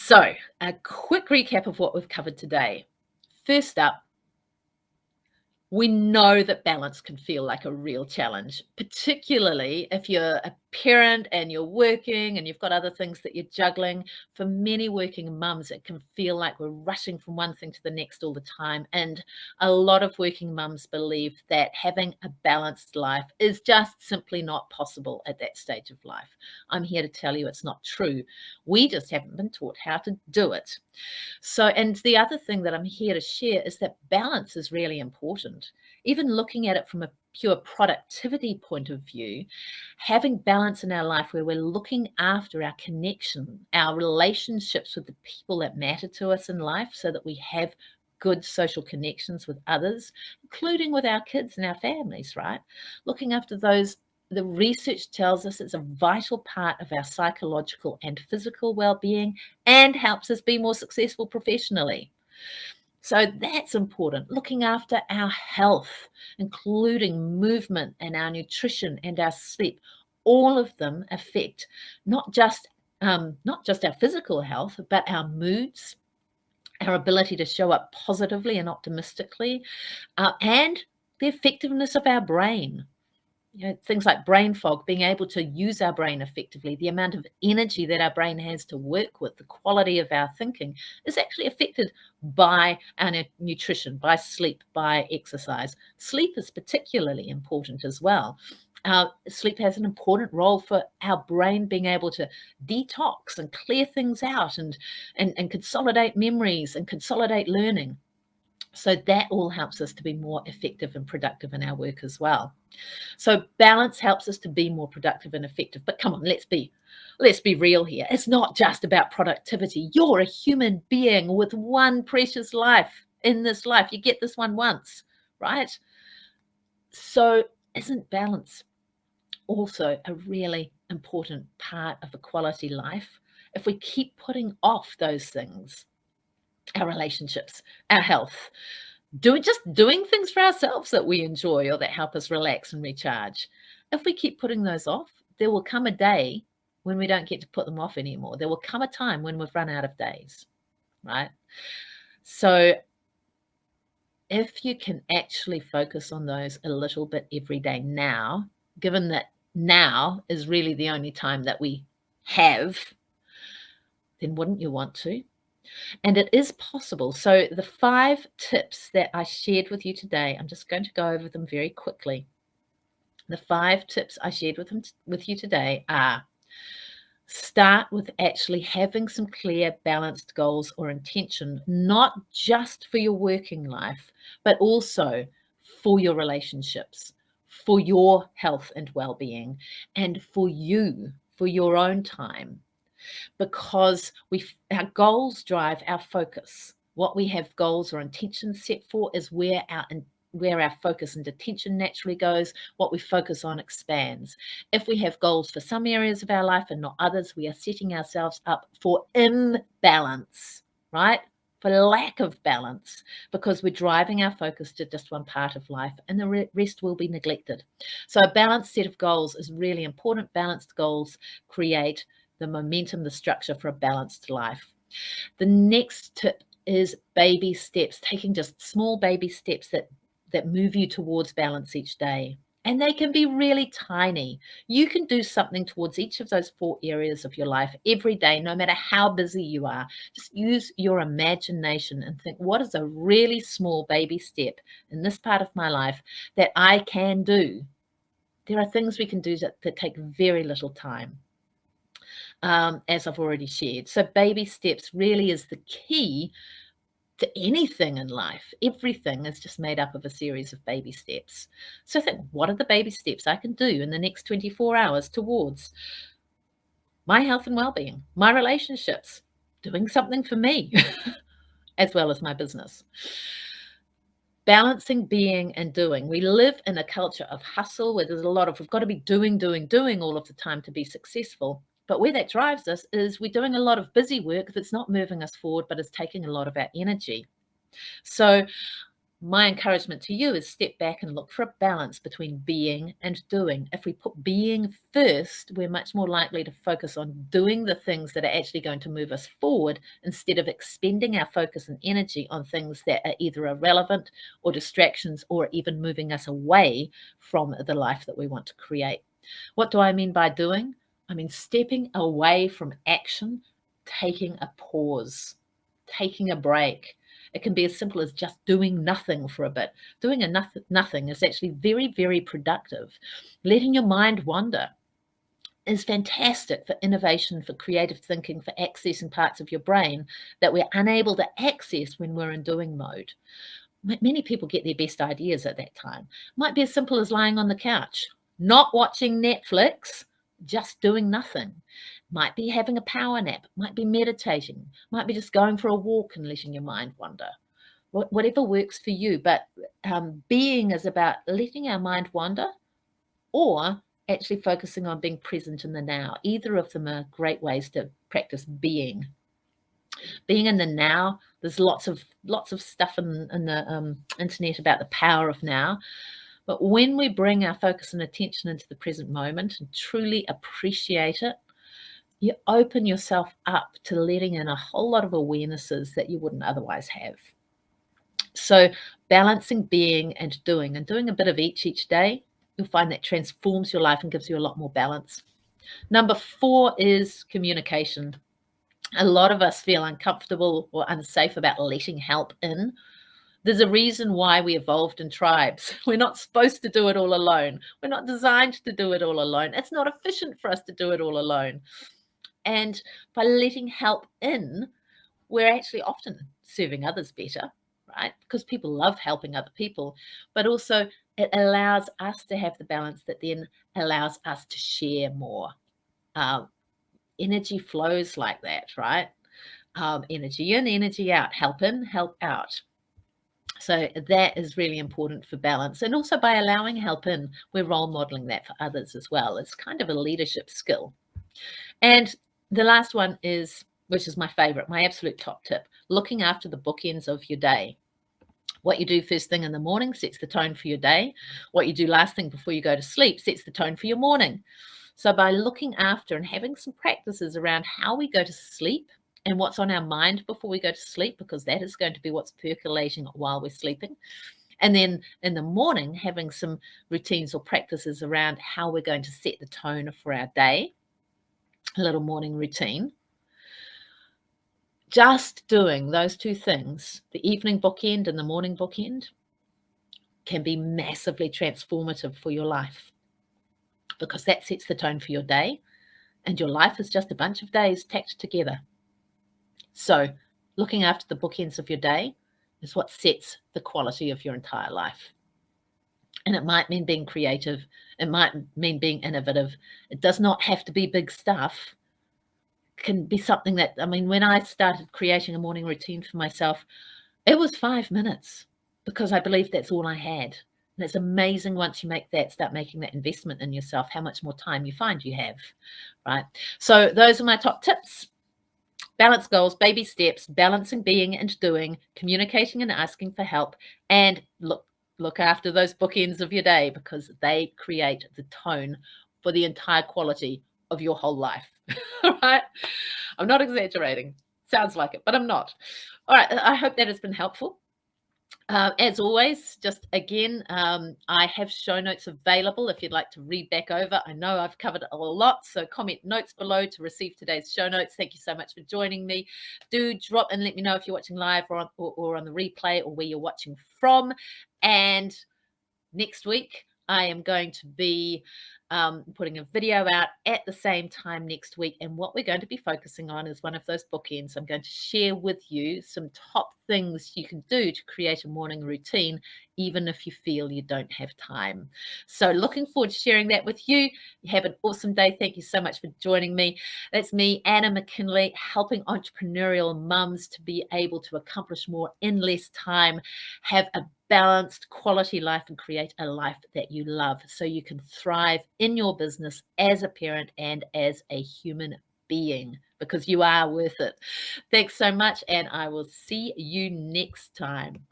So, a quick recap of what we've covered today. First up, we know that balance can feel like a real challenge, particularly if you're a parent and you're working and you've got other things that you're juggling. For many working mums, it can feel like we're rushing from one thing to the next all the time. And a lot of working mums believe that having a balanced life is just simply not possible at that stage of life. I'm here to tell you it's not true. We just haven't been taught how to do it. So, and the other thing that I'm here to share is that balance is really important. Even looking at it from a pure productivity point of view, having balance in our life where we're looking after our connection, our relationships with the people that matter to us in life so that we have good social connections with others, including with our kids and our families, right? Looking after those, the research tells us it's a vital part of our psychological and physical well-being and helps us be more successful professionally. So that's important. Looking after our health, including movement and our nutrition and our sleep, all of them affect not just our physical health, but our moods, our ability to show up positively and optimistically, and the effectiveness of our brain. Things like brain fog, being able to use our brain effectively, the amount of energy that our brain has to work with, the quality of our thinking is actually affected by our nutrition, by sleep, by exercise. Sleep is particularly important as well. Sleep has an important role for our brain being able to detox and clear things out and consolidate memories and consolidate learning. So that all helps us to be more effective and productive in our work as well. So balance helps us to be more productive and effective. But come on, let's be real here. It's not just about productivity. You're a human being with one precious life in this life. You get this one once, right? So isn't balance also a really important part of a quality life? If we keep putting off those things, our relationships, our health, doing things for ourselves that we enjoy or that help us relax and recharge. If we keep putting those off, there will come a day when we don't get to put them off anymore. There will come a time when we've run out of days, right? So if you can actually focus on those a little bit every day now, given that now is really the only time that we have, then wouldn't you want to? And it is possible. So the 5 tips that I shared with you today, I'm just going to go over them very quickly. The 5 tips I shared with you today are: start with actually having some clear, balanced goals or intention, not just for your working life, but also for your relationships, for your health and well-being, and for you, for your own time, because our goals drive our focus. What we have goals or intentions set for is where our focus and attention naturally goes. What we focus on expands. If we have goals for some areas of our life and not others, we are setting ourselves up for imbalance, right? For lack of balance, because we're driving our focus to just one part of life and the rest will be neglected. So a balanced set of goals is really important. Balanced goals create the momentum, the structure for a balanced life. The next tip is baby steps, taking just small baby steps that move you towards balance each day. And they can be really tiny. You can do something towards each of those 4 areas of your life every day, no matter how busy you are. Just use your imagination and think, what is a really small baby step in this part of my life that I can do? There are things we can do that take very little time. As I've already shared. So baby steps really is the key to anything in life. Everything is just made up of a series of baby steps. So think, what are the baby steps I can do in the next 24 hours towards my health and well-being, my relationships, doing something for me, as well as my business? Balancing being and doing. We live in a culture of hustle where there's a lot of, we've got to be doing all of the time to be successful. But where that drives us is we're doing a lot of busy work that's not moving us forward, but is taking a lot of our energy. So my encouragement to you is step back and look for a balance between being and doing. If we put being first, we're much more likely to focus on doing the things that are actually going to move us forward instead of expending our focus and energy on things that are either irrelevant or distractions or even moving us away from the life that we want to create. What do I mean by doing? I mean stepping away from action, taking a pause, taking a break. It can be as simple as just doing nothing for a bit. Doing a nothing is actually very, very productive. Letting your mind wander is fantastic for innovation, for creative thinking, for accessing parts of your brain that we're unable to access when we're in doing mode. Many people get their best ideas at that time. Might be as simple as lying on the couch, not watching Netflix, just doing nothing. Might be having a power nap, might be meditating, might be just going for a walk and letting your mind wander. Whatever works for you. But being is about letting our mind wander or actually focusing on being present in the now. Either of them are great ways to practice being. Being in the now, there's lots of stuff in the internet about the power of now. But when we bring our focus and attention into the present moment and truly appreciate it, you open yourself up to letting in a whole lot of awarenesses that you wouldn't otherwise have. So balancing being and doing a bit of each day, you'll find that transforms your life and gives you a lot more balance. Number 4 is communication. A lot of us feel uncomfortable or unsafe about letting help in. There's a reason why we evolved in tribes. We're not supposed to do it all alone. We're not designed to do it all alone. It's not efficient for us to do it all alone. And by letting help in, we're actually often serving others better, right? Because people love helping other people, but also it allows us to have the balance that then allows us to share more. Energy flows like that, right? Energy in, energy out, help in, help out. So that is really important for balance. And also by allowing help in, we're role modeling that for others as well. It's kind of a leadership skill. And the last one is, which is my favorite, my absolute top tip, looking after the bookends of your day. What you do first thing in the morning sets the tone for your day. What you do last thing before you go to sleep sets the tone for your morning. So by looking after and having some practices around how we go to sleep and what's on our mind before we go to sleep, because that is going to be what's percolating while we're sleeping. And then in the morning, having some routines or practices around how we're going to set the tone for our day, a little morning routine. Just doing those two things, the evening bookend and the morning bookend, can be massively transformative for your life, because that sets the tone for your day, and your life is just a bunch of days tacked together. So looking after the bookends of your day is what sets the quality of your entire life. And it might mean being creative. It might mean being innovative. It does not have to be big stuff. It can be something that, I mean, when I started creating a morning routine for myself, it was 5 minutes because I believed that's all I had. And it's amazing once you start making that investment in yourself, how much more time you find you have, right? So those are my top tips. Balance goals, baby steps, balancing being and doing, communicating and asking for help, and look after those bookends of your day, because they create the tone for the entire quality of your whole life. All right? I'm not exaggerating. Sounds like it, but I'm not. All right. I hope that has been helpful. As always, just again, I have show notes available if you'd like to read back over. I know I've covered a lot, so comment notes below to receive today's show notes. Thank you so much for joining me. Do drop and let me know if you're watching live or on the replay, or where you're watching from. And next week, I am going to be putting a video out at the same time next week. And what we're going to be focusing on is one of those bookends. I'm going to share with you some top things you can do to create a morning routine, even if you feel you don't have time. So looking forward to sharing that with you. Have an awesome day. Thank you so much for joining me. That's me, Anna McKinley, helping entrepreneurial mums to be able to accomplish more in less time, have a balanced quality life, and create a life that you love so you can thrive in your business as a parent and as a human being, because you are worth it. Thanks so much, and I will see you next time.